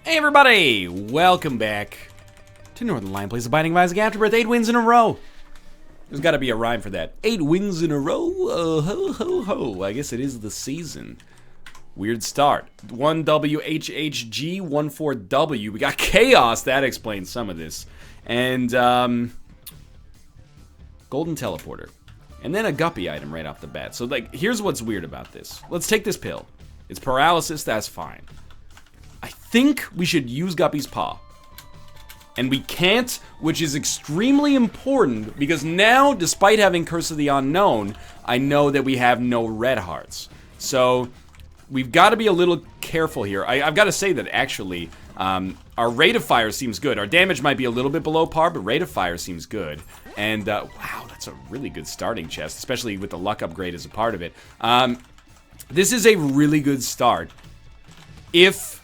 Hey everybody, welcome back to Northern Lion Plays the Binding of Isaac Afterbirth. 8 wins in a row. There's got to be a rhyme for that. 8 wins in a row. Ho ho ho. I guess it is the season. Weird start. 1WHHG, 14W. We got chaos. That explains some of this. And golden teleporter. And then a Guppy item right off the bat. So like, here's what's weird about this. Let's take this pill. It's paralysis. That's fine. I think we should use Guppy's paw. And we can't, which is extremely important, because now, despite having Curse of the Unknown, I know that we have no red hearts. So, we've got to be a little careful here. I've got to say that, actually, our rate of fire seems good. Our damage might be a little bit below par, but rate of fire seems good. And, wow, that's a really good starting chest, especially with the luck upgrade as a part of it. This is a really good start if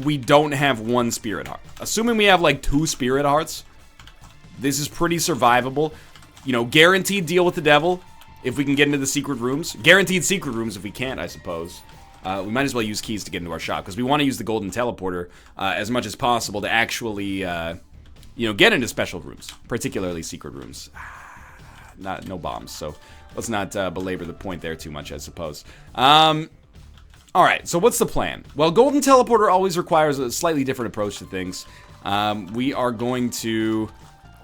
we don't have one spirit heart. Assuming we have like 2 spirit hearts, this is pretty survivable. You know, guaranteed deal with the devil if we can get into the secret rooms. Guaranteed secret rooms if we can't, I suppose. We might as well use keys to get into our shop, because we want to use the golden teleporter as much as possible to actually, you know, get into special rooms, particularly secret rooms. No bombs, so let's not belabor the point there too much, I suppose. Alright, so what's the plan? Well, Golden Teleporter always requires a slightly different approach to things. We are going to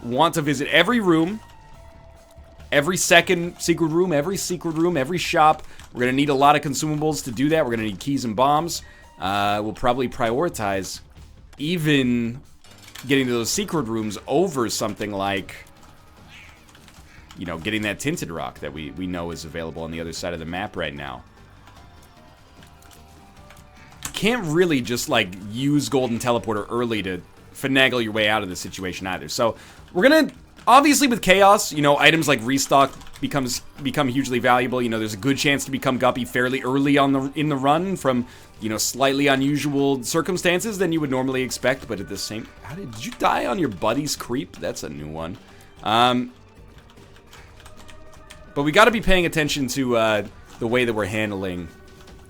want to visit every room, every second secret room, every shop. We're going to need a lot of consumables to do that. We're going to need keys and bombs. We'll probably prioritize even getting to those secret rooms over something like, you know, getting that tinted rock that we know is available on the other side of the map right now. Can't really just like use Golden Teleporter early to finagle your way out of this situation either. So we're gonna, obviously with chaos, you know, items like restock become hugely valuable. You know, there's a good chance to become Guppy fairly early in the run from, you know, slightly unusual circumstances than you would normally expect. But at the same, did you die on your buddy's creep? That's a new one. But we got to be paying attention to the way that we're handling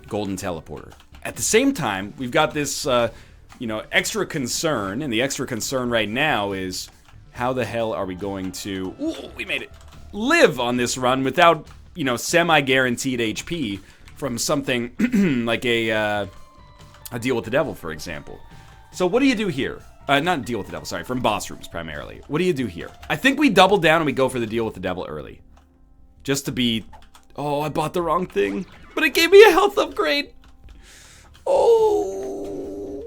Golden Teleporter. At the same time, we've got this, you know, extra concern, and the extra concern right now is how the hell are we going to, ooh, we made it, live on this run without, you know, semi-guaranteed HP from something like a deal with the devil, for example. So what do you do here? Not deal with the devil, sorry, from boss rooms primarily. What do you do here? I think we double down and we go for the deal with the devil early. Just to be, oh, I bought the wrong thing, but it gave me a health upgrade. Oh,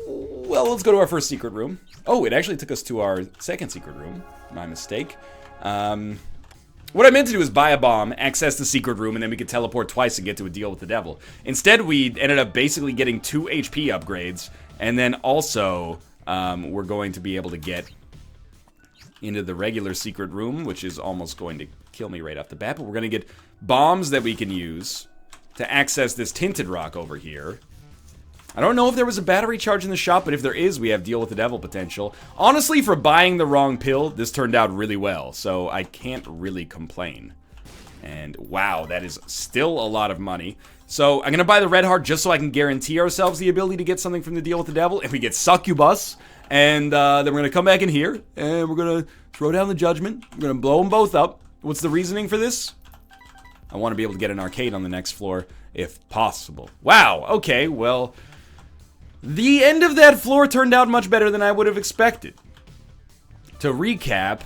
well, let's go to our first secret room. Oh, it actually took us to our second secret room. My mistake. What I meant to do is buy a bomb, access the secret room, and then we could teleport twice and get to a deal with the devil. Instead, we ended up basically getting 2 HP upgrades, and then also we're going to be able to get into the regular secret room, which is almost going to kill me right off the bat, but we're going to get bombs that we can use to access this tinted rock over here. I don't know if there was a battery charge in the shop, but if there is, we have deal with the devil potential. Honestly, for buying the wrong pill, this turned out really well, so I can't really complain. And wow, that is still a lot of money. So I'm going to buy the red heart just so I can guarantee ourselves the ability to get something from the deal with the devil. If we get succubus, and then we're going to come back in here, and we're going to throw down the judgment. We're going to blow them both up. What's the reasoning for this? I want to be able to get an arcade on the next floor, if possible. Wow, okay, well, the end of that floor turned out much better than I would have expected. To recap,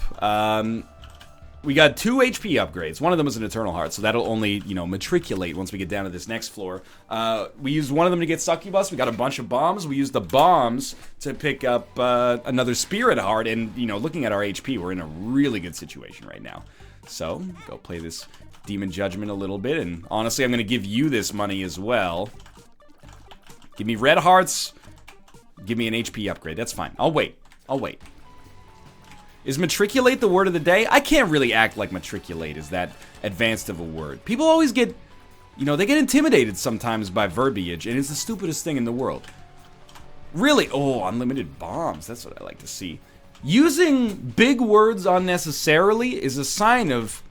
we got 2 HP upgrades. One of them was an Eternal Heart, so that'll only, you know, matriculate once we get down to this next floor. We used one of them to get Succubus. We got a bunch of bombs. We used the bombs to pick up another Spirit Heart, and, you know, looking at our HP, we're in a really good situation right now. So, go play this Demon Judgment a little bit, and honestly, I'm going to give you this money as well. Give me red hearts. Give me an HP upgrade. That's fine. I'll wait. I'll wait. Is matriculate the word of the day? I can't really act like matriculate is that advanced of a word. People always get, you know, they get intimidated sometimes by verbiage, and it's the stupidest thing in the world. Really? Oh, unlimited bombs. That's what I like to see. Using big words unnecessarily is a sign of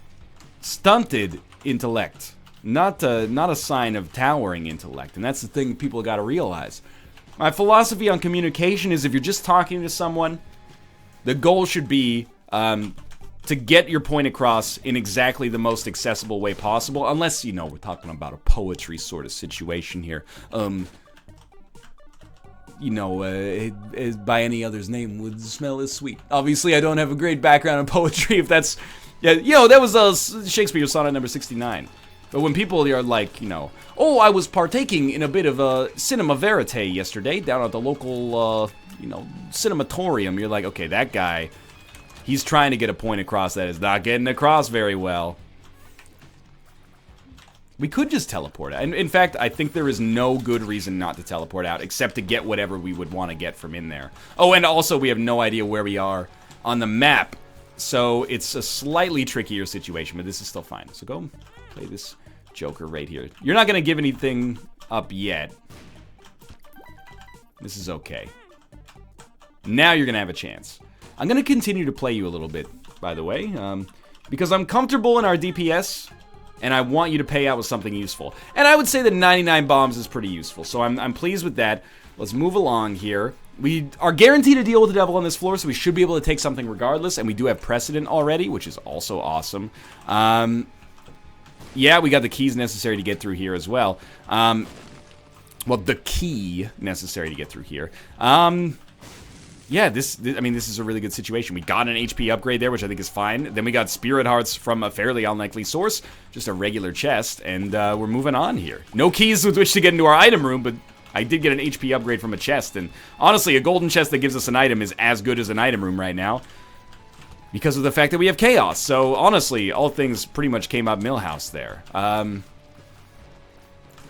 stunted intellect. Not a sign of towering intellect, and that's the thing people got to realize. My philosophy on communication is if you're just talking to someone, the goal should be to get your point across in exactly the most accessible way possible. Unless, you know, we're talking about a poetry sort of situation here. You know, by any other's name would smell as sweet. Obviously, I don't have a great background in poetry, if that's... Yeah, you know, that was Shakespeare's sonnet number 69. But when people are like, you know, oh, I was partaking in a bit of a cinema verite yesterday down at the local, you know, cinematorium, you're like, okay, that guy, he's trying to get a point across that is not getting across very well. We could just teleport out. And in fact, I think there is no good reason not to teleport out, except to get whatever we would want to get from in there. Oh, and also we have no idea where we are on the map. So it's a slightly trickier situation, but this is still fine. So go play this Joker right here. You're not going to give anything up yet. This is okay. Now you're going to have a chance. I'm going to continue to play you a little bit, by the way, because I'm comfortable in our DPS, and I want you to pay out with something useful. And I would say that 99 bombs is pretty useful, so I'm pleased with that. Let's move along here. We are guaranteed to deal with the devil on this floor, so we should be able to take something regardless, and we do have precedent already, which is also awesome. Yeah, we got the keys necessary to get through here as well. Well, the key necessary to get through here. Yeah, this I mean, this is a really good situation. We got an HP upgrade there, which I think is fine. Then we got Spirit Hearts from a fairly unlikely source, just a regular chest, and we're moving on here. No keys with which to get into our item room, but I did get an HP upgrade from a chest, and honestly, a golden chest that gives us an item is as good as an item room right now, because of the fact that we have Chaos. So honestly, all things pretty much came up Millhouse there. But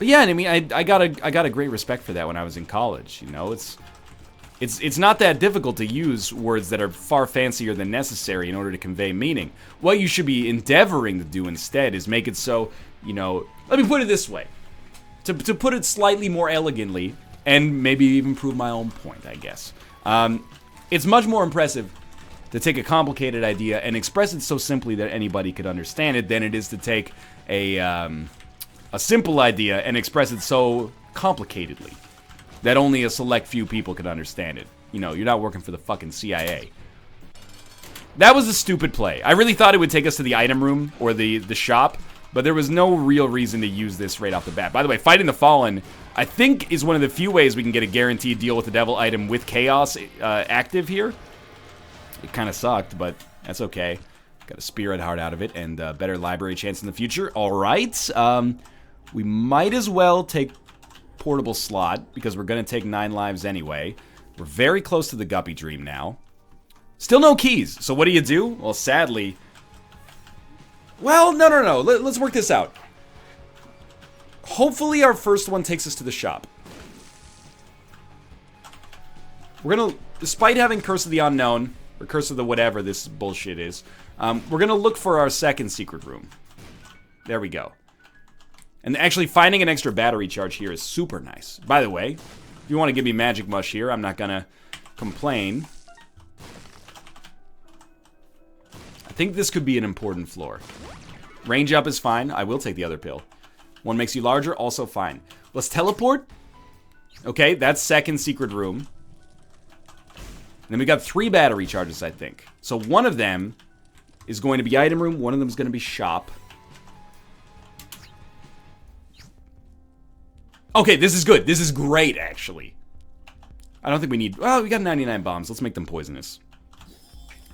yeah, I mean, I got a great respect for that when I was in college. You know, it's not that difficult to use words that are far fancier than necessary in order to convey meaning. What you should be endeavoring to do instead is make it so, you know, let me put it this way. To put it slightly more elegantly, and maybe even prove my own point, I guess. It's much more impressive to take a complicated idea and express it so simply that anybody could understand it than it is to take a simple idea and express it so complicatedly that only a select few people could understand it. You know, you're not working for the fucking CIA. That was a stupid play. I really thought it would take us to the item room or the shop, but there was no real reason to use this right off the bat. By the way, Fighting the Fallen, I think, is one of the few ways we can get a guaranteed deal with the devil item with Chaos active here. It kind of sucked, but that's okay. Got a Spirit Heart out of it and a better library chance in the future. All right. We might as well take Portable Slot because we're going to take 9 lives anyway. We're very close to the Guppy Dream now. Still no keys. So what do? Well, sadly... Well, no. Let's work this out. Hopefully our first one takes us to the shop. We're going to, despite having Curse of the Unknown, or Curse of the whatever this bullshit is, we're going to look for our second secret room. There we go. And actually finding an extra battery charge here is super nice. By the way, if you want to give me Magic Mush here, I'm not going to complain. I think this could be an important floor. Range up is fine. I will take the other pill. One makes you larger, also fine. Let's teleport. Okay, that's second secret room. And then we got 3 battery charges, I think. So one of them is going to be item room. One of them is going to be shop. Okay, this is good. This is great, actually. I don't think we need... Well, we got 99 bombs. Let's make them poisonous.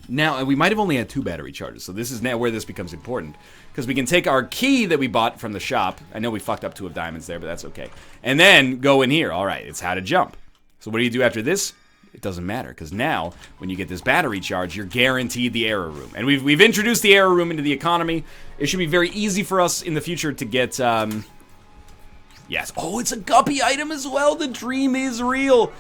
Now, we might have only had 2 battery charges, so this is now where this becomes important. Because we can take our key that we bought from the shop. I know we fucked up 2 of diamonds there, but that's okay. And then go in here. All right, it's how to jump. So what do you do after this? It doesn't matter, because now, when you get this battery charge, you're guaranteed the error room. And we've introduced the error room into the economy. It should be very easy for us in the future to get... Yes. Oh, it's a Guppy item as well. The dream is real.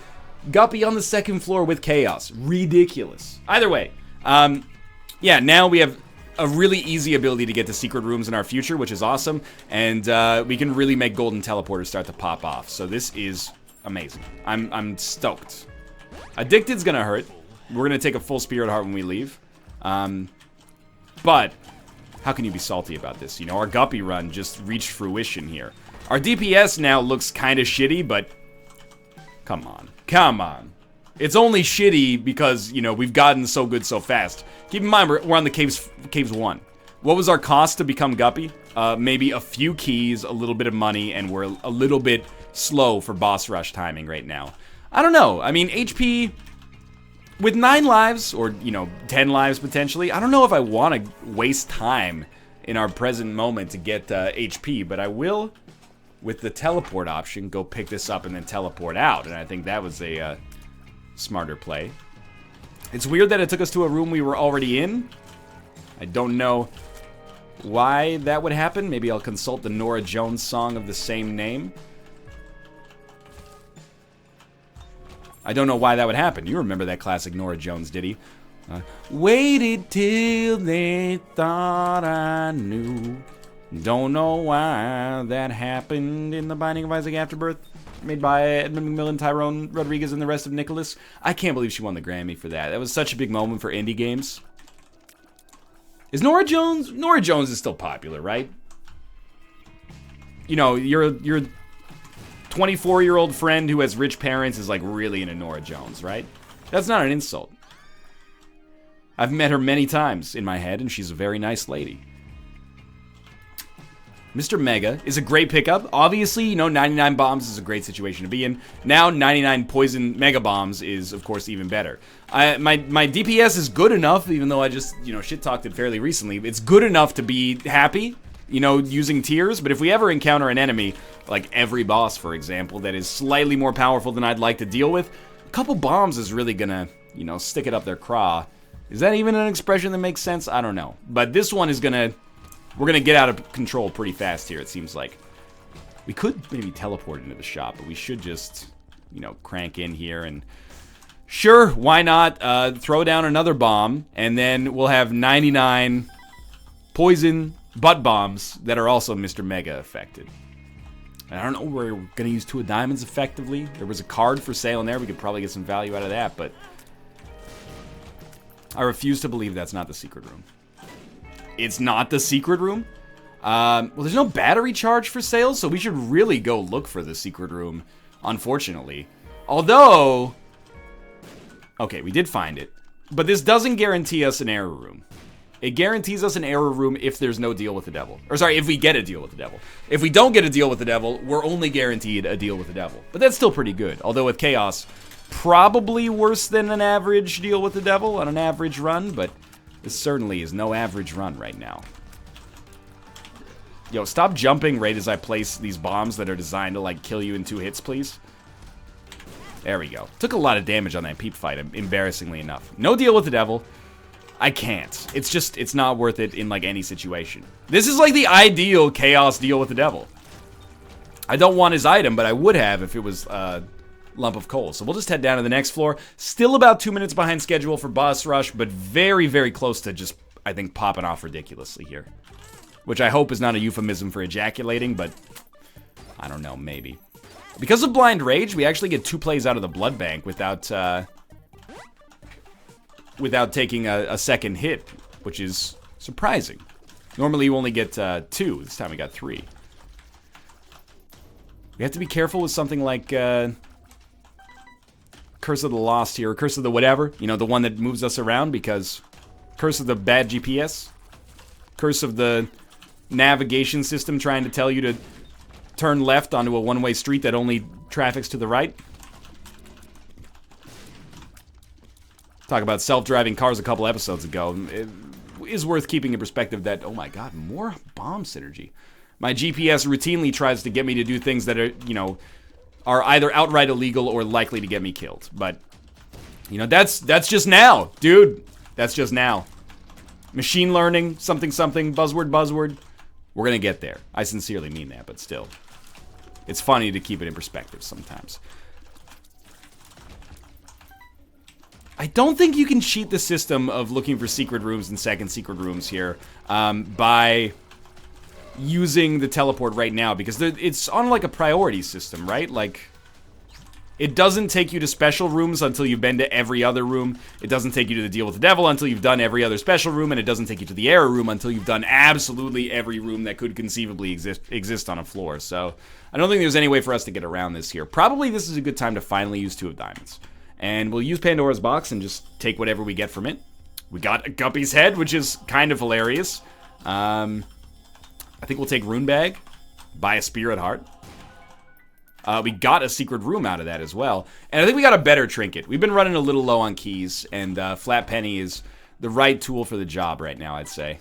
Guppy on the 2nd floor with Chaos. Ridiculous. Either way. Yeah, now we have a really easy ability to get to secret rooms in our future, which is awesome. And we can really make golden teleporters start to pop off. So this is amazing. I'm stoked. Addicted's gonna hurt. We're gonna take a full Spirit Heart when we leave. But how can you be salty about this? You know, our Guppy run just reached fruition here. Our DPS now looks kind of shitty, but Come on. Come on. It's only shitty because, you know, we've gotten so good so fast. Keep in mind, we're on the caves 1. What was our cost to become Guppy? Maybe a few keys, a little bit of money, and we're a little bit slow for boss rush timing right now. I don't know. I mean, HP... With 9 lives, or, you know, 10 lives potentially, I don't know if I want to waste time in our present moment to get HP, but I will, with the teleport option, go pick this up and then teleport out, and I think that was a smarter play. It's weird that it took us to a room we were already in. I don't know why that would happen. Maybe I'll consult the Norah Jones song of the same name. I don't know why that would happen. You remember that classic Norah Jones ditty. Waited till they thought I knew. Don't know why that happened in The Binding of Isaac Afterbirth. Made by Edmund McMillan, Tyrone Rodriguez, and the rest of Nicholas. I can't believe she won the Grammy for that. That was such a big moment for indie games. Is Norah Jones? Norah Jones is still popular, right? You know, your 24-year-old friend who has rich parents is like really into Norah Jones, right? That's not an insult. I've met her many times in my head, and she's a very nice lady. Mr. Mega is a great pickup. Obviously, you know, 99 bombs is a great situation to be in. Now, 99 poison mega bombs is, of course, even better. My DPS is good enough, even though I just, you know, shit-talked it fairly recently. It's good enough to be happy, you know, using tiers. But if we ever encounter an enemy, like every boss, for example, that is slightly more powerful than I'd like to deal with, a couple bombs is really gonna, you know, stick it up their craw. Is that even an expression that makes sense? I don't know. But this one is gonna... We're gonna get out of control pretty fast here, it seems like. We could maybe teleport into the shop, but we should just, you know, crank in here and... Sure, why not? Throw down another bomb, and then we'll have 99 poison butt bombs that are also Mr. Mega affected. And I don't know, we're gonna use 2 of diamonds effectively. There was a card for sale in there, we could probably get some value out of that, but... I refuse to believe that's not the secret room. It's not the secret room? Well, there's no battery charge for sale, so we should really go look for the secret room, unfortunately. Although... Okay, we did find it. But this doesn't guarantee us an error room. It guarantees us an error room if there's no deal with the devil. Or sorry, if we get a deal with the devil. If we don't get a deal with the devil, we're only guaranteed a deal with the devil. But that's still pretty good. Although with Chaos, probably worse than an average deal with the devil on an average run, but... This certainly is no average run right now. Yo, stop jumping right as I place these bombs that are designed to, like, kill you in 2 hits, please. There we go. Took a lot of damage on that peep fight, embarrassingly enough. No deal with the devil. I can't. It's just, it's not worth it in, like, any situation. This is, like, the ideal Chaos deal with the devil. I don't want his item, but I would have if it was, lump of coal. So we'll just head down to the next floor. Still about 2 minutes behind schedule for boss rush, but very, very close to just, I think, popping off ridiculously here. Which I hope is not a euphemism for ejaculating, but I don't know, maybe. Because of Blind Rage, we actually get 2 plays out of the blood bank without taking a second hit, which is surprising. Normally you only get 2. This time we got 3. We have to be careful with something like Curse of the Lost here, or Curse of the whatever, you know, the one that moves us around, because Curse of the bad GPS, Curse of the navigation system trying to tell you to turn left onto a one-way street that only traffics to the right. Talk about self-driving cars a couple episodes ago. It is worth keeping in perspective that, oh my god, more bomb synergy. My GPS routinely tries to get me to do things that are, you know, are either outright illegal or likely to get me killed. But, you know, that's just now, dude. That's just now. Machine learning, something, buzzword. We're gonna get there. I sincerely mean that, but still. It's funny to keep it in perspective sometimes. I don't think you can cheat the system of looking for secret rooms and second secret rooms here by... using the teleport right now, because it's on like a priority system, right? Like, It doesn't take you to special rooms until you've been to every other room. It doesn't take you to the deal with the devil until you've done every other special room, and it doesn't take you to the error room until you've done absolutely every room that could conceivably exist on a floor. So I don't think there's any way for us to get around this here. Probably this is a good time to finally use 2 of diamonds. And we'll use Pandora's box and just take whatever we get from it. We got a Guppy's head, which is kind of hilarious. I think we'll take Rune Bag, buy a Spirit Heart. We got a secret room out of that as well. And I think we got a better trinket. We've been running a little low on keys, and Flat Penny is the right tool for the job right now, I'd say.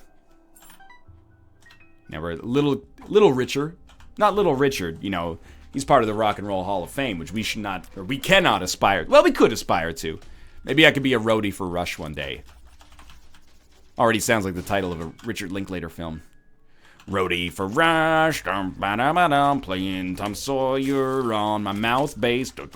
Now we're a little richer. Not Little Richard, you know, he's part of the Rock and Roll Hall of Fame, which we should not, or we cannot aspire. Well, we could aspire to. Maybe I could be a roadie for Rush one day. Already sounds like the title of a Richard Linklater film. Roadie for Rush, playing Tom Sawyer on my mouth bass. Got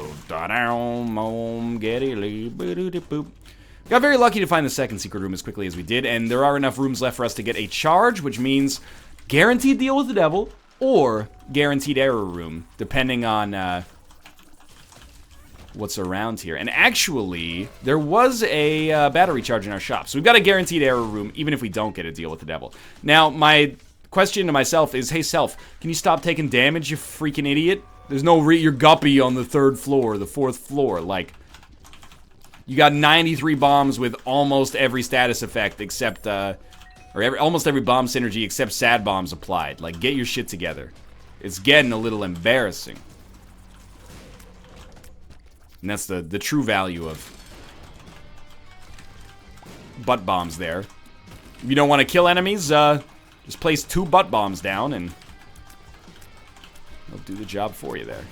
very lucky to find the second secret room as quickly as we did, and there are enough rooms left for us to get a charge, which means guaranteed deal with the devil, or guaranteed error room, depending on what's around here. And actually, there was a battery charge in our shop, so we've got a guaranteed error room, even if we don't get a deal with the devil. Now, my question to myself is, hey self, can you stop taking damage, you freaking idiot? There's no your Guppy on the 3rd floor, the 4th floor. Like, you got 93 bombs with almost every status effect except, almost every bomb synergy except sad bombs applied. Like, get your shit together. It's getting a little embarrassing. And that's the true value of butt bombs there. If you don't want to kill enemies, just place 2 butt bombs down and they'll do the job for you there.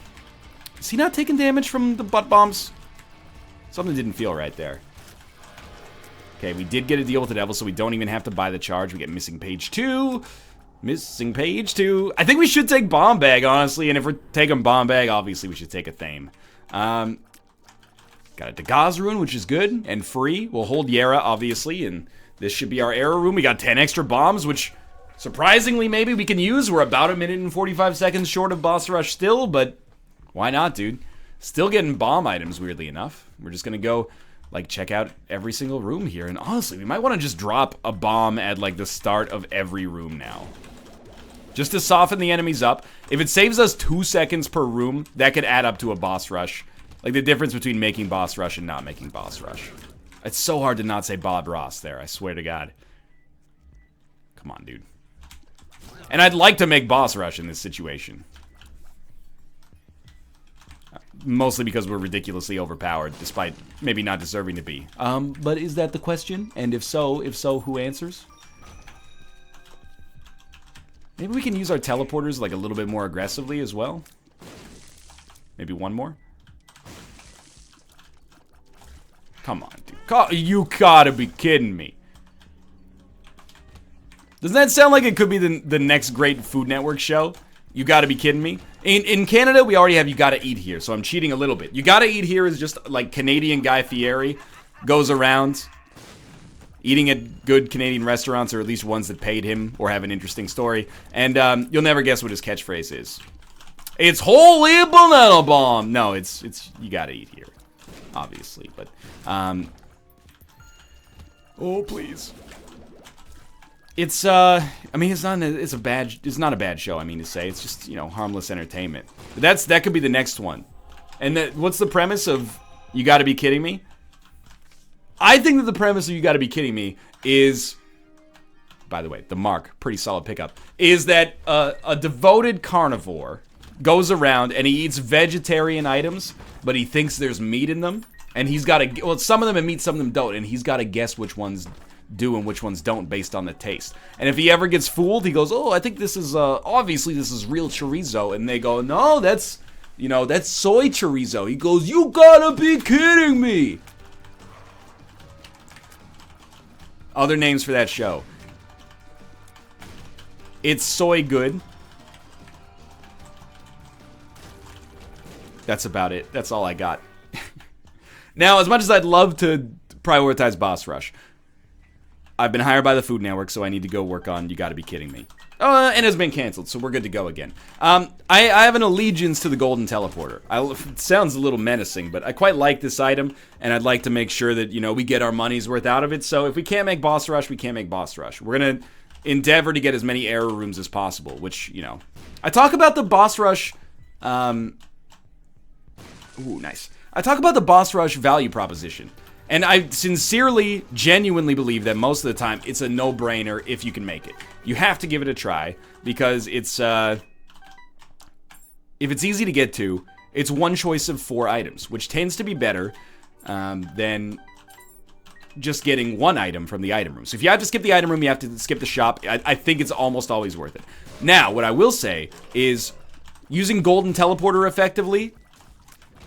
Is he not taking damage from the butt bombs? Something didn't feel right there. Okay, we did get a deal with the devil, so we don't even have to buy the charge. We get missing page 2. Missing page 2. I think we should take bomb bag, honestly, and if we're taking bomb bag, obviously we should take a theme. Got a Dagaz rune, which is good and free. We'll hold Yera, obviously, and this should be our error room. We got 10 extra bombs, which surprisingly maybe we can use. We're about 1 minute and 45 seconds short of boss rush still, but why not, dude? Still getting bomb items, weirdly enough. We're just gonna go, like, check out every single room here. And honestly, we might want to just drop a bomb at, like, the start of every room now. Just to soften the enemies up. If it saves us 2 seconds per room, that could add up to a boss rush. Like, the difference between making boss rush and not making boss rush. It's so hard to not say Bob Ross there, I swear to God. Come on, dude. And I'd like to make boss rush in this situation. Mostly because we're ridiculously overpowered, despite maybe not deserving to be. But is that the question? And if so, who answers? Maybe we can use our teleporters, like, a little bit more aggressively as well. Maybe one more? Come on, dude. You gotta be kidding me. Doesn't that sound like it could be the next great Food Network show? You gotta be kidding me. In Canada, we already have You Gotta Eat Here, so I'm cheating a little bit. You Gotta Eat Here is just like Canadian Guy Fieri goes around eating at good Canadian restaurants, or at least ones that paid him or have an interesting story. And you'll never guess what his catchphrase is. It's holy banana bomb. No, it's You Gotta Eat Here, obviously. But oh please. It's I mean, it's not a bad show, I mean to say. It's just, you know, harmless entertainment. But that could be the next one. And what's the premise of You Gotta Be Kidding Me? I think that the premise of You Gotta Be Kidding Me is, by the way, the mark, pretty solid pickup, is that a devoted carnivore goes around and he eats vegetarian items, but he thinks there's meat in them. And he's got to, well, some of them have meat, some of them don't, and he's got to guess which ones do and which ones don't based on the taste. And if he ever gets fooled, he goes, oh, I think this is, obviously this is real chorizo. And they go, no, that's, you know, that's soy chorizo. He goes, you gotta be kidding me. Other names for that show. It's Soy Good. That's about it. That's all I got. Now, as much as I'd love to prioritize boss rush, I've been hired by the Food Network, so I need to go work on You Gotta Be Kidding Me. And it's been canceled, so we're good to go again. I have an allegiance to the Golden Teleporter. It sounds a little menacing, but I quite like this item, and I'd like to make sure that, you know, we get our money's worth out of it. So if we can't make Boss Rush, we can't make Boss Rush. We're gonna endeavor to get as many error rooms as possible, which, you know. I talk about the Boss Rush, ooh, nice. I talk about the Boss Rush value proposition. And I sincerely, genuinely believe that most of the time, it's a no-brainer if you can make it. You have to give it a try, because it's, if it's easy to get to, it's one choice of 4 items, which tends to be better than just getting one item from the item room. So if you have to skip the item room, you have to skip the shop. I think it's almost always worth it. Now, what I will say is, using Golden Teleporter effectively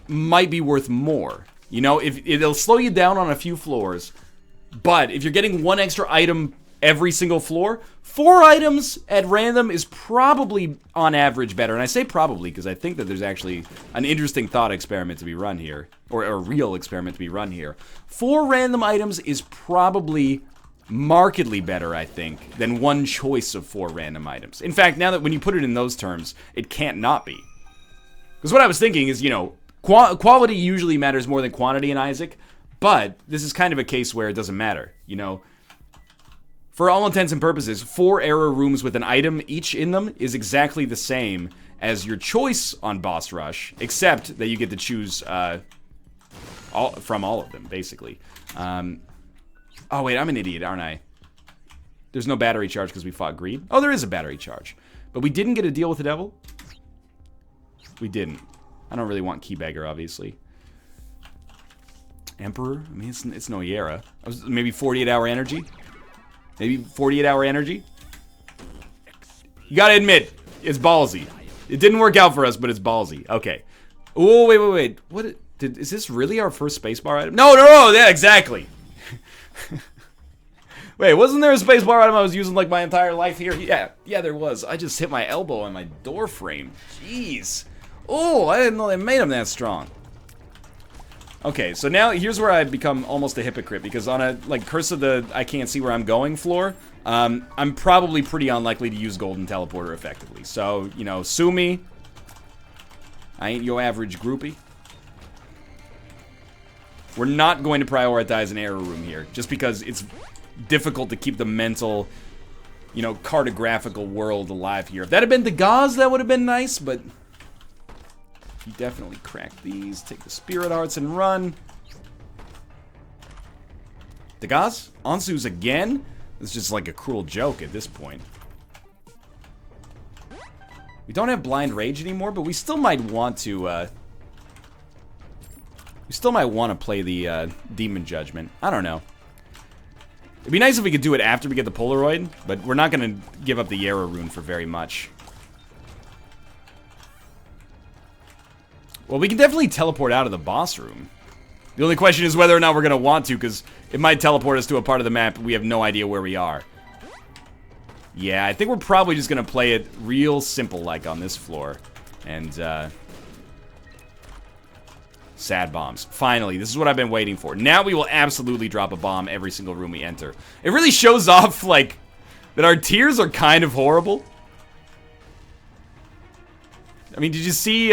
might be worth more. You know, if it'll slow you down on a few floors, but if you're getting 1 extra item every single floor, 4 items at random is probably, on average, better. And I say probably because I think that there's actually an interesting thought experiment to be run here, or a real experiment to be run here. 4 random items is probably markedly better, I think, than 1 choice of 4 random items. In fact, now that when you put it in those terms, it can't not be. Because what I was thinking is, you know, quality usually matters more than quantity in Isaac, but this is kind of a case where it doesn't matter, you know. For all intents and purposes, 4 error rooms with an item each in them is exactly the same as your choice on Boss Rush, except that you get to choose from all of them, basically. Oh, wait, I'm an idiot, aren't I? There's no battery charge because we fought Greed. Oh, there is a battery charge. But we didn't get a deal with the devil? We didn't. I don't really want Keybagger, obviously. Emperor? I mean, it's no Yera. Maybe 48-hour energy? Maybe 48-hour energy? You gotta admit, it's ballsy. It didn't work out for us, but it's ballsy. Okay. Oh, wait. What? Is this really our first spacebar item? No, yeah, exactly. Wait, wasn't there a spacebar item I was using like my entire life here? Yeah, there was. I just hit my elbow on my door frame. Jeez. Oh, I didn't know they made them that strong. Okay, so now here's where I become almost a hypocrite, because on a, like, Curse of the I can't see where I'm going floor, I'm probably pretty unlikely to use Golden Teleporter effectively. So, you know, sue me. I ain't your average groupie. We're not going to prioritize an error room here, just because it's difficult to keep the mental, you know, cartographical world alive here. If that had been the Gauze, that would have been nice, but you definitely crack these, take the Spirit Hearts and run. Dagaz? Ansu's again? It's just like a cruel joke at this point. We don't have Blind Rage anymore, but we still might want to, play the, Demon Judgment. I don't know. It'd be nice if we could do it after we get the Polaroid, but we're not gonna give up the Yera rune for very much. Well, we can definitely teleport out of the boss room. The only question is whether or not we're going to want to, because it might teleport us to a part of the map we have no idea where we are. Yeah, I think we're probably just going to play it real simple, like on this floor. And, sad bombs. Finally, this is what I've been waiting for. Now we will absolutely drop a bomb every single room we enter. It really shows off, like, that our tiers are kind of horrible. I mean, did you see,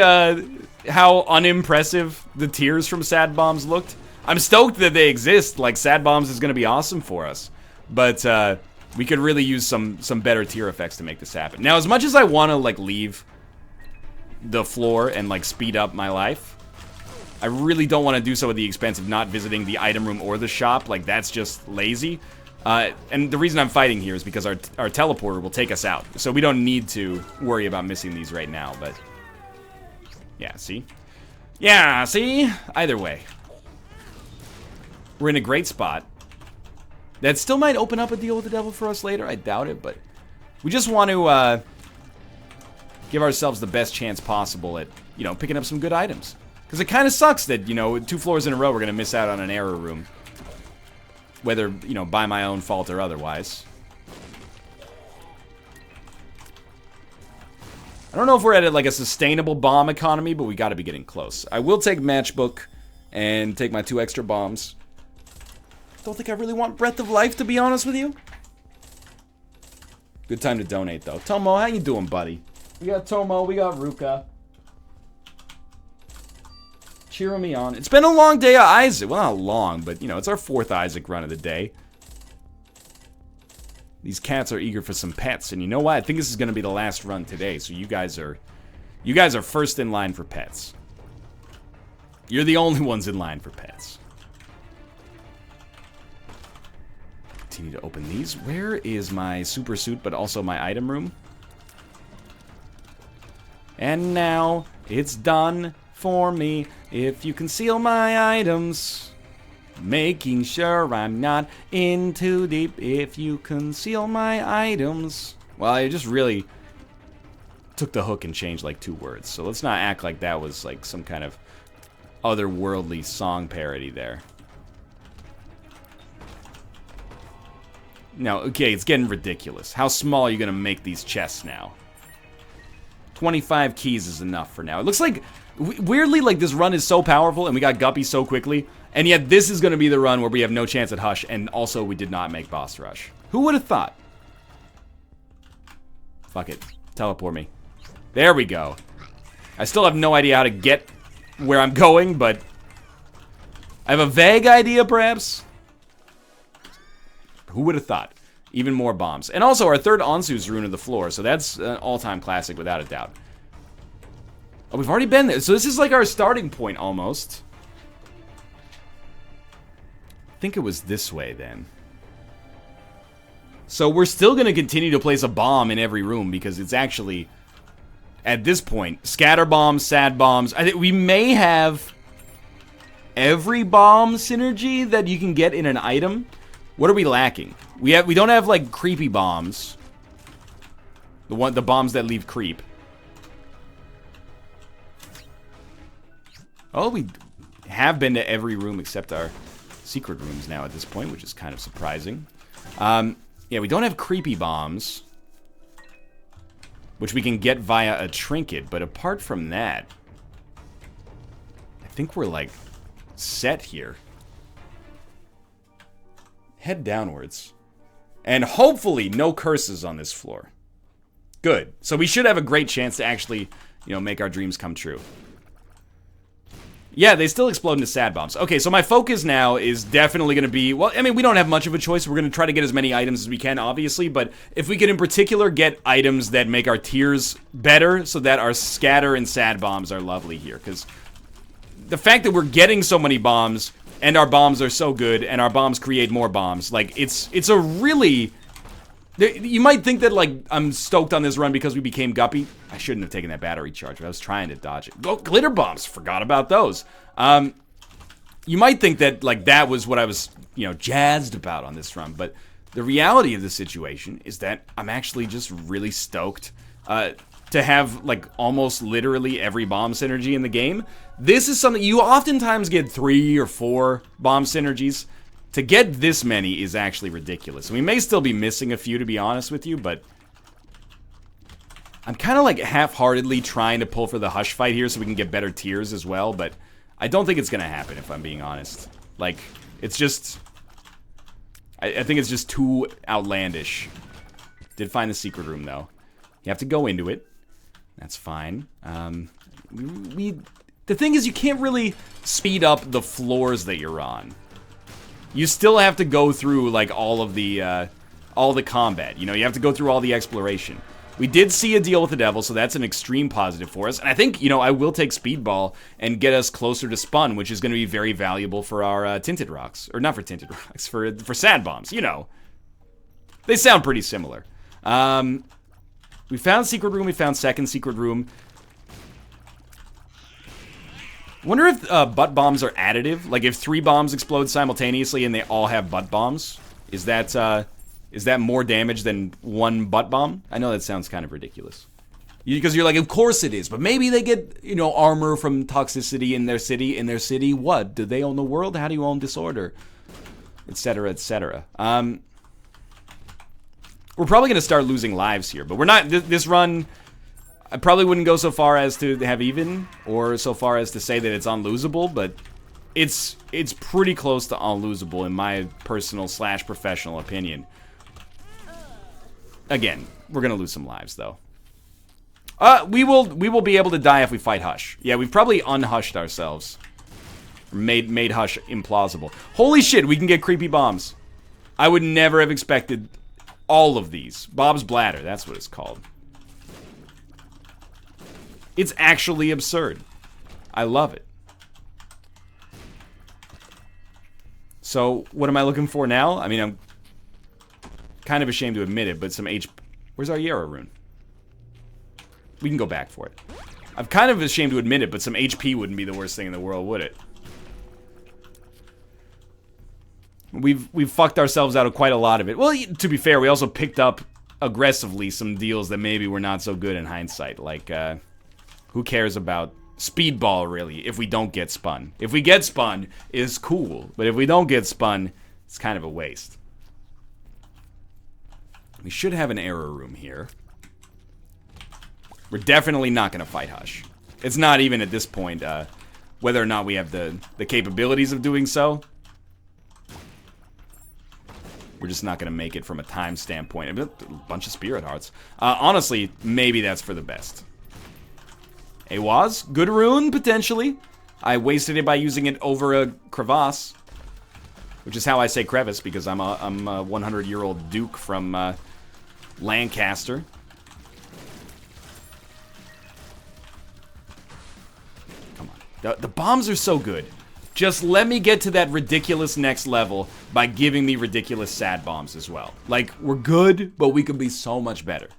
how unimpressive the tiers from Sad Bombs looked? I'm stoked that they exist. Like, Sad Bombs is going to be awesome for us. But, we could really use some better tier effects to make this happen. Now, as much as I want to, like, leave the floor and, like, speed up my life, I really don't want to do so at the expense of not visiting the item room or the shop. Like, that's just lazy. And the reason I'm fighting here is because our teleporter will take us out. So we don't need to worry about missing these right now, but... yeah, see? Yeah, see? Either way. We're in a great spot. That still might open up a deal with the devil for us later. I doubt it, but... we just want to, give ourselves the best chance possible at, you know, picking up some good items. Because it kind of sucks that, you know, 2 floors in a row we're going to miss out on an error room. Whether, you know, by my own fault or otherwise. I don't know if we're at like a sustainable bomb economy, but we gotta be getting close. I will take Matchbook and take my 2 extra bombs. Don't think I really want Breath of Life, to be honest with you. Good time to donate, though. Tomo, how you doing, buddy? We got Tomo, we got Ruka. Cheering me on. It's been a long day of Isaac. Well, not long, but, you know, it's our 4th Isaac run of the day. These cats are eager for some pets, and you know what? I think this is going to be the last run today, so you guys are first in line for pets. You're the only ones in line for pets. Continue to open these. Where is my super suit, but also my item room? And now it's done for me. If you conceal my items, making sure I'm not in too deep. If you conceal my items. Well, I just really took the hook and changed like 2 words. So let's not act like that was like some kind of otherworldly song parody there. No, okay, it's getting ridiculous. How small are you gonna make these chests now? 25 keys is enough for now. It looks like, weirdly, like this run is so powerful and we got Guppy so quickly, and yet this is gonna be the run where we have no chance at Hush, and also we did not make boss rush. Who would have thought? Fuck it. Teleport me. There we go. I still have no idea how to get where I'm going, but I have a vague idea, perhaps. Who would have thought? Even more bombs. And also, our 3rd Onsu's Rune of the Floor, so that's an all-time classic without a doubt. Oh, we've already been there. So this is like our starting point, almost. I think it was this way, then. So we're still going to continue to place a bomb in every room, because it's actually, at this point, scatter bombs, sad bombs. I think we may have every bomb synergy that you can get in an item. What are we lacking? We don't have like creepy bombs. The bombs that leave creep. Oh, we have been to every room except our secret rooms now at this point, which is kind of surprising. Yeah, we don't have creepy bombs, which we can get via a trinket, but apart from that, I think we're like set here. Head downwards. And hopefully no curses on this floor. Good. So we should have a great chance to actually, you know, make our dreams come true. Yeah, they still explode into sad bombs. Okay, so my focus now is definitely going to be, well, I mean, we don't have much of a choice. We're going to try to get as many items as we can, obviously, but if we could in particular get items that make our tiers better so that our scatter and sad bombs are lovely here, because the fact that we're getting so many bombs and our bombs are so good, and our bombs create more bombs. Like, it's a really... You might think that, like, I'm stoked on this run because we became Guppy. I shouldn't have taken that battery charge, but I was trying to dodge it. Oh, glitter bombs! Forgot about those. You might think that, like, that was what I was, you know, jazzed about on this run, but the reality of the situation is that I'm actually just really stoked to have, like, almost literally every bomb synergy in the game. This is something, you oftentimes get 3 or 4 bomb synergies. To get this many is actually ridiculous. We may still be missing a few, to be honest with you, but I'm kind of like half-heartedly trying to pull for the Hush fight here so we can get better tiers as well, but I don't think it's going to happen, if I'm being honest. Like, it's just... I think it's just too outlandish. Did find the secret room, though. You have to go into it. That's fine. The thing is, you can't really speed up the floors that you're on. You still have to go through, like, all the combat. You know, you have to go through all the exploration. We did see a deal with the devil, so that's an extreme positive for us. And I think, you know, I will take Speedball and get us closer to Spun, which is going to be very valuable for our Tinted Rocks. Or not for Tinted Rocks, for Sad Bombs, you know. They sound pretty similar. We found Secret Room, we found Second Secret Room. Wonder if butt bombs are additive. Like if 3 bombs explode simultaneously and they all have butt bombs. Is that more damage than 1 butt bomb? I know that sounds kind of ridiculous. Because you're like, of course it is. But maybe they get, you know, armor from toxicity in their city. In their city, what? Do they own the world? How do you own disorder? Etc., etc. We're probably going to start losing lives here. But we're not, this run... I probably wouldn't go so far as to have even, or so far as to say that it's unlosable, but It's pretty close to unlosable in my personal / professional opinion. Again, we're gonna lose some lives though. We will be able to die if we fight Hush. Yeah, we've probably unhushed ourselves. Made Hush implausible. Holy shit, we can get creepy bombs. I would never have expected all of these. Bob's Bladder, that's what it's called. It's actually absurd. I love it. So, what am I looking for now? I mean, I'm kind of ashamed to admit it, but some Where's our Yarrow rune? We can go back for it. I'm kind of ashamed to admit it, but some HP wouldn't be the worst thing in the world, would it? We've fucked ourselves out of quite a lot of it. Well, to be fair, we also picked up aggressively some deals that maybe were not so good in hindsight. Like, who cares about Speedball, really, if we don't get spun? If we get spun, it's cool. But if we don't get spun, it's kind of a waste. We should have an error room here. We're definitely not going to fight Hush. It's not even at this point whether or not we have the capabilities of doing so. We're just not going to make it from a time standpoint. A bunch of Spirit Hearts. Honestly, maybe that's for the best. Awaz, good rune, potentially. I wasted it by using it over a crevasse. Which is how I say crevice, because I'm a 100-year-old duke from Lancaster. Come on. The bombs are so good. Just let me get to that ridiculous next level by giving me ridiculous sad bombs as well. Like, we're good, but we could be so much better.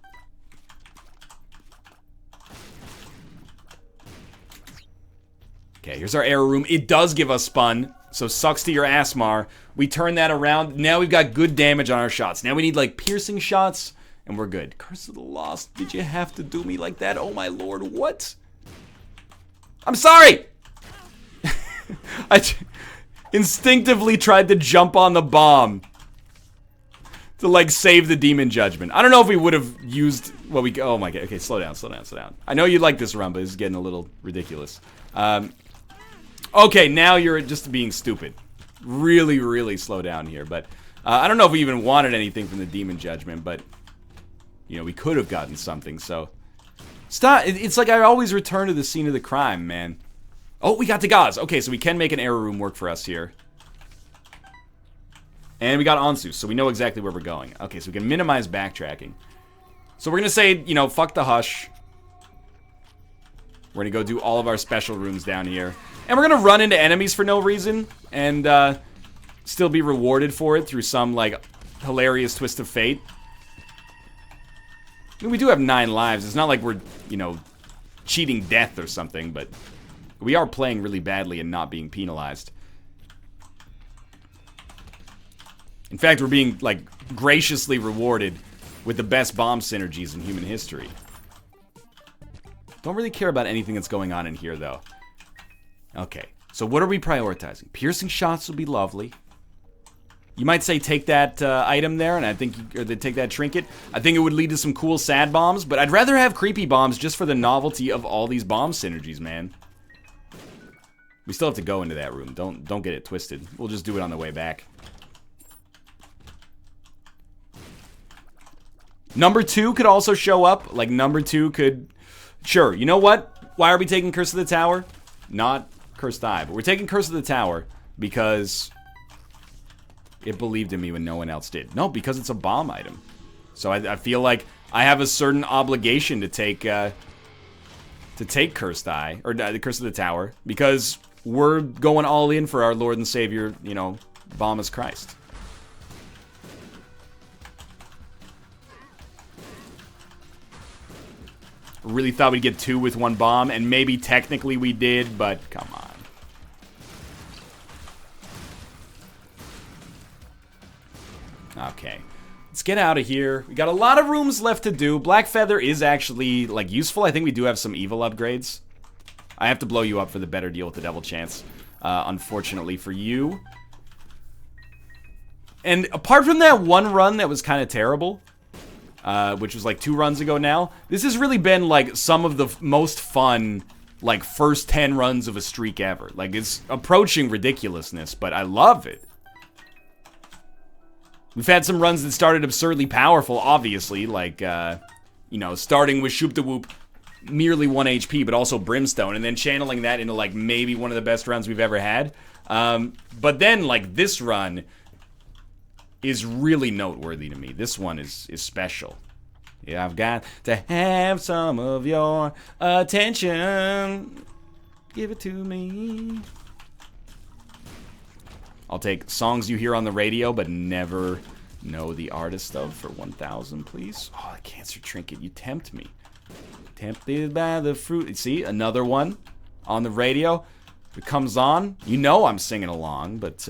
Okay, here's our error room. It does give us spun, so sucks to your ass, Mar. We turn that around. Now we've got good damage on our shots. Now we need, like, piercing shots, and we're good. Curse of the Lost, did you have to do me like that? Oh, my lord, what? I'm sorry! I instinctively tried to jump on the bomb to, like, save the demon judgment. I don't know if we would have used what we... Oh, my God. Okay, slow down, slow down, slow down. I know you like this run, but this is getting a little ridiculous. Okay, now you're just being stupid. Really, really slow down here. But I don't know if we even wanted anything from the demon judgment, but, you know, we could have gotten something, so... Stop. It's like I always return to the scene of the crime, man. Oh, we got the Gauze. Okay, so we can make an error room work for us here. And we got Ansu, so we know exactly where we're going. Okay, so we can minimize backtracking. So we're going to say, you know, fuck the Hush. We're going to go do all of our special rooms down here. And we're going to run into enemies for no reason. And still be rewarded for it through some, like, hilarious twist of fate. I mean, we do have 9 lives. It's not like we're, you know, cheating death or something, but... We are playing really badly and not being penalized. In fact, we're being, like, graciously rewarded with the best bomb synergies in human history. Don't really care about anything that's going on in here, though. Okay, so what are we prioritizing? Piercing shots would be lovely. You might say take that item there, and I think, or take that trinket. I think it would lead to some cool sad bombs, but I'd rather have creepy bombs just for the novelty of all these bomb synergies, man. We still have to go into that room. Don't get it twisted. We'll just do it on the way back. Number 2 could also show up. Like, number 2 could... Sure, you know what? Why are we taking Curse of the Tower? Not Cursed Eye, but we're taking Curse of the Tower because it believed in me when no one else did. No, because it's a bomb item. So I feel like I have a certain obligation to take Cursed Eye, or the Curse of the Tower, because... We're going all in for our Lord and Savior, you know, Bomb as Christ. Really thought we'd get 2 with 1 bomb, and maybe technically we did, but come on. Okay. Let's get out of here. We got a lot of rooms left to do. Black Feather is actually, like, useful. I think we do have some evil upgrades. I have to blow you up for the better deal with the Devil Chance, unfortunately for you. And apart from that one run that was kind of terrible, which was like 2 runs ago now, this has really been like some of the most fun like, first 10 runs of a streak ever. Like, it's approaching ridiculousness, but I love it. We've had some runs that started absurdly powerful, obviously, like, you know, starting with Shoop da Whoop, merely 1 HP, but also Brimstone, and then channeling that into, like, maybe one of the best runs we've ever had. But then, like, this run is really noteworthy to me. This one is special. Yeah, I've got to have some of your attention. Give it to me. I'll take songs you hear on the radio, but never know the artist of for 1,000, please. Oh, the cancer trinket, you tempt me. Tempted by the fruit. See, another one on the radio. If it comes on, you know I'm singing along, but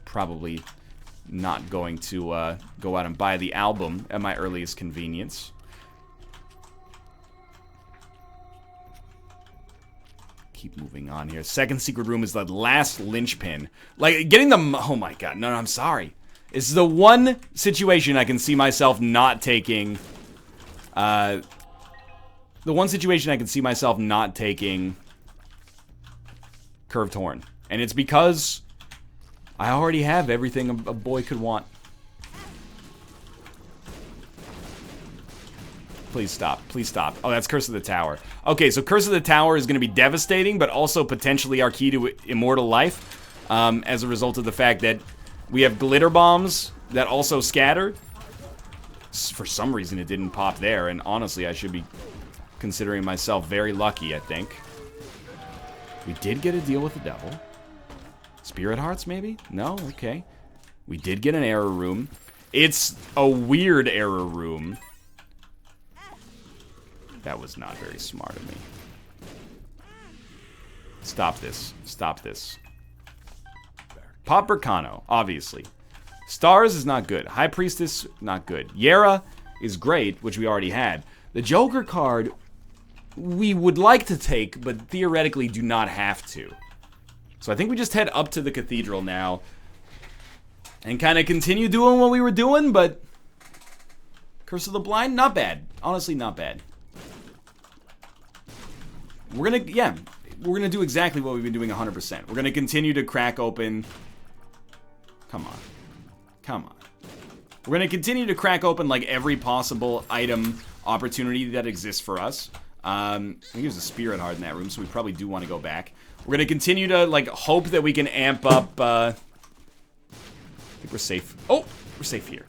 probably not going to go out and buy the album at my earliest convenience. Keep moving on here. Second secret room is the last linchpin. Like, getting the... Oh my god. No, I'm sorry. It's the one situation I can see myself not taking... the one situation I can see myself not taking... Curved Horn. And it's because... I already have everything a boy could want. Please stop. Please stop. Oh, that's Curse of the Tower. Okay, so Curse of the Tower is going to be devastating, but also potentially our key to immortal life. As a result of the fact that we have Glitter Bombs that also scatter. For some reason, it didn't pop there, and honestly, I should be considering myself very lucky, I think. We did get a deal with the devil. Spirit Hearts, maybe? No? Okay. We did get an error room. It's a weird error room. That was not very smart of me. Stop this. Stop this. Pop Burkano, obviously. Stars is not good. High Priestess, not good. Yera is great, which we already had. The Joker card, we would like to take, but theoretically do not have to. So I think we just head up to the cathedral now and kind of continue doing what we were doing, but Curse of the Blind, not bad. Honestly, not bad. We're gonna do exactly what we've been doing 100%. We're gonna continue to crack open... Come on. Come on. We're gonna continue to crack open, like, every possible item opportunity that exists for us. I think there's a Spirit Heart in that room, so we probably do want to go back. We're gonna continue to, like, hope that we can amp up, I think we're safe. Oh, we're safe here.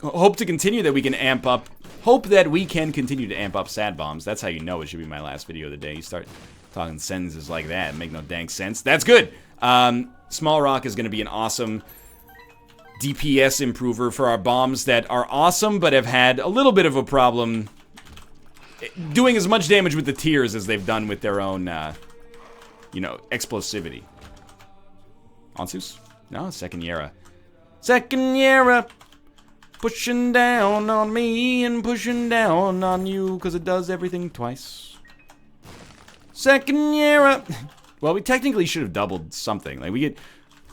Hope to continue that we can amp up... Hope that we can continue to amp up Sad Bombs. That's how you know it should be my last video of the day. You start talking sentences like that and make no dang sense. That's good! Small Rock is gonna be an awesome DPS improver for our bombs that are awesome, but have had a little bit of a problem doing as much damage with the tears as they've done with their own, you know, explosivity. Ansus? No, second Yera. Second Yera! Pushing down on me and pushing down on you, because it does everything twice. Second Yera! Well, we technically should have doubled something. Like, we could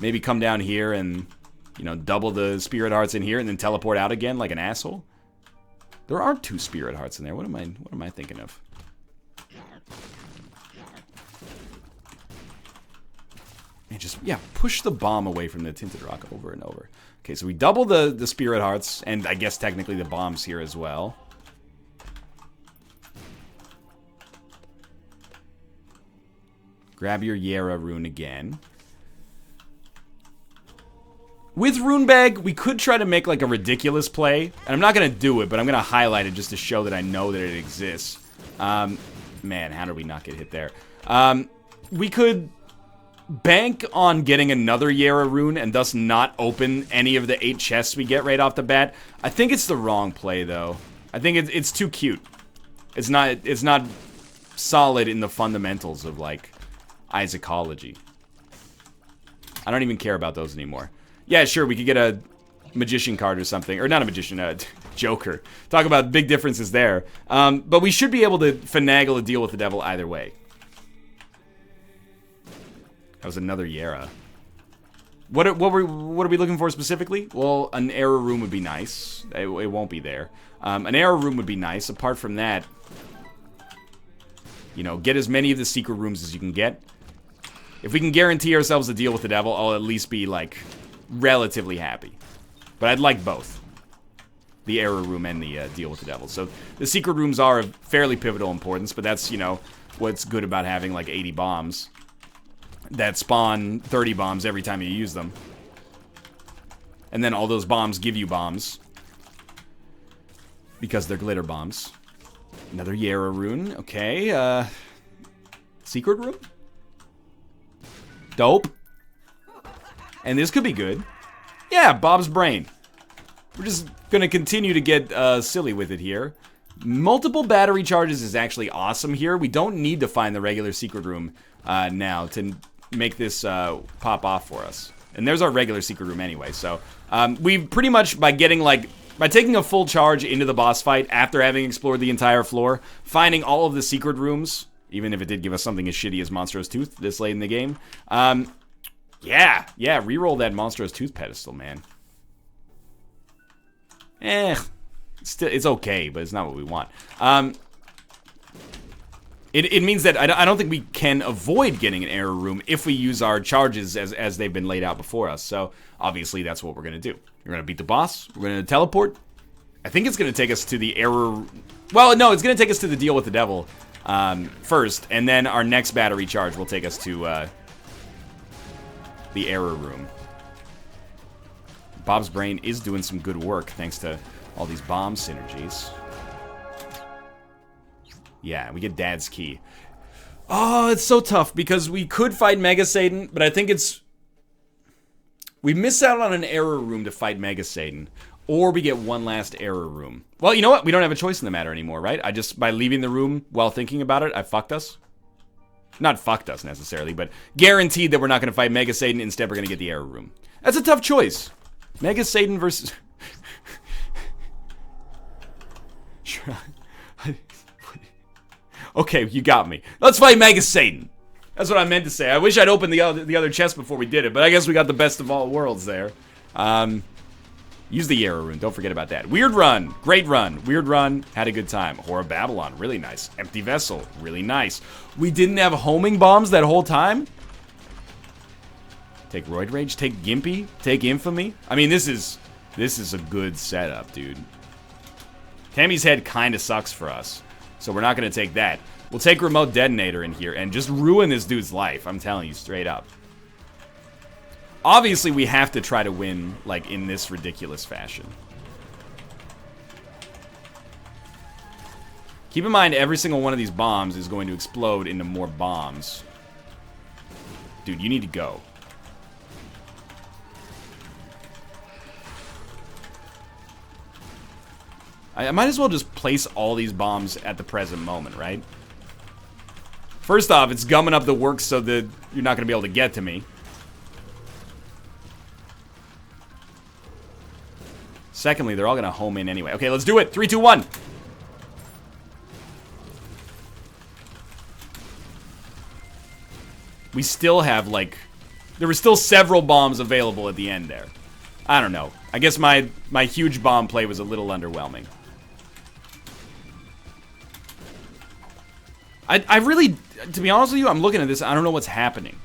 maybe come down here and, you know, double the Spirit Hearts in here and then teleport out again like an asshole. There are 2 Spirit Hearts in there. What am I thinking of? And just, yeah, push the bomb away from the Tinted Rock over and over. Okay, so we double the Spirit Hearts, and I guess technically the bombs here as well. Grab your Yera rune again. With Rune Bag, we could try to make, like, a ridiculous play. And I'm not going to do it, but I'm going to highlight it just to show that I know that it exists. Man, how did we not get hit there? We could bank on getting another Yera rune and thus not open any of the 8 chests we get right off the bat. I think it's the wrong play, though. I think it's too cute. It's not solid in the fundamentals of, like, Isaacology. I don't even care about those anymore. Yeah, sure, we could get a Magician card or something. Or not a Magician, a Joker. Talk about big differences there. But we should be able to finagle a deal with the devil either way. That was another Yera. What are we looking for specifically? Well, an error room would be nice. It won't be there. An error room would be nice. Apart from that, you know, get as many of the secret rooms as you can get. If we can guarantee ourselves a deal with the devil, I'll at least be, like, relatively happy. But I'd like both. The error room and the deal with the devil. So the secret rooms are of fairly pivotal importance, but that's, you know, what's good about having, like, 80 bombs that spawn 30 bombs every time you use them. And then all those bombs give you bombs. Because they're glitter bombs. Another Yara rune. Okay, secret room? Dope. And this could be good. Yeah, Bob's brain. We're just gonna continue to get silly with it here. Multiple battery charges is actually awesome here. We don't need to find the regular secret room now to make this pop off for us. And there's our regular secret room anyway, so we pretty much, by taking a full charge into the boss fight after having explored the entire floor, finding all of the secret rooms, even if it did give us something as shitty as Monstro's Tooth this late in the game, yeah, reroll that Monstro's Tooth pedestal, man. It's okay, but it's not what we want. It means that I don't think we can avoid getting an error room if we use our charges as they've been laid out before us. So, obviously, that's what we're going to do. We're going to beat the boss. We're going to teleport. I think it's going to take us to the error... Well, no, it's going to take us to the deal with the devil first. And then our next battery charge will take us to the error room. Bob's brain is doing some good work thanks to all these bomb synergies. Yeah, we get Dad's key. Oh, it's so tough because we could fight Mega Satan, but I think it's... We miss out on an error room to fight Mega Satan, or we get one last error room. Well, you know what? We don't have a choice in the matter anymore, right? By leaving the room while thinking about it, I fucked us. Not fucked us necessarily, but guaranteed that we're not going to fight Mega Satan. Instead, we're going to get the error room. That's a tough choice. Mega Satan versus... Okay, you got me. Let's fight Mega Satan. That's what I meant to say. I wish I'd opened the other chest before we did it, but I guess we got the best of all worlds there. Use the error rune. Don't forget about that. Weird run. Great run. Weird run. Had a good time. Whore of Babylon. Really nice. Empty vessel. Really nice. We didn't have homing bombs that whole time? Take Roid Rage. Take Gimpy. Take Infamy. I mean, this is a good setup, dude. Tammy's head kind of sucks for us. So we're not going to take that. We'll take Remote Detonator in here and just ruin this dude's life. I'm telling you straight up. Obviously, we have to try to win, like, in this ridiculous fashion. Keep in mind, every single one of these bombs is going to explode into more bombs. Dude, you need to go. I might as well just place all these bombs at the present moment, right? First off, it's gumming up the works so that you're not going to be able to get to me. Secondly, they're all going to home in anyway. Okay, let's do it. 3, 2, 1. We still have, like... There were still several bombs available at the end there. I don't know. I guess my huge bomb play was a little underwhelming. I really, to be honest with you, I'm looking at this, I don't know what's happening.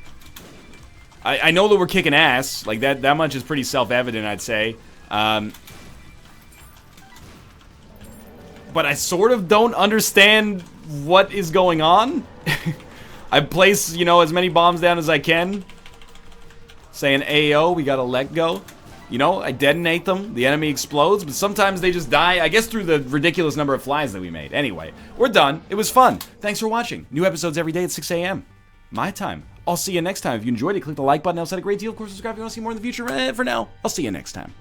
I know that we're kicking ass. Like, that much is pretty self-evident, I'd say. But I sort of don't understand what is going on. I place, you know, as many bombs down as I can. Saying, Ayo, we gotta let go. You know, I detonate them, the enemy explodes, but sometimes they just die, I guess through the ridiculous number of flies that we made. Anyway, we're done. It was fun. Thanks for watching. New episodes every day at 6 a.m. my time. I'll see you next time. If you enjoyed it, click the like button. I'll set a great deal. Of course, subscribe if you want to see more in the future. For now, I'll see you next time.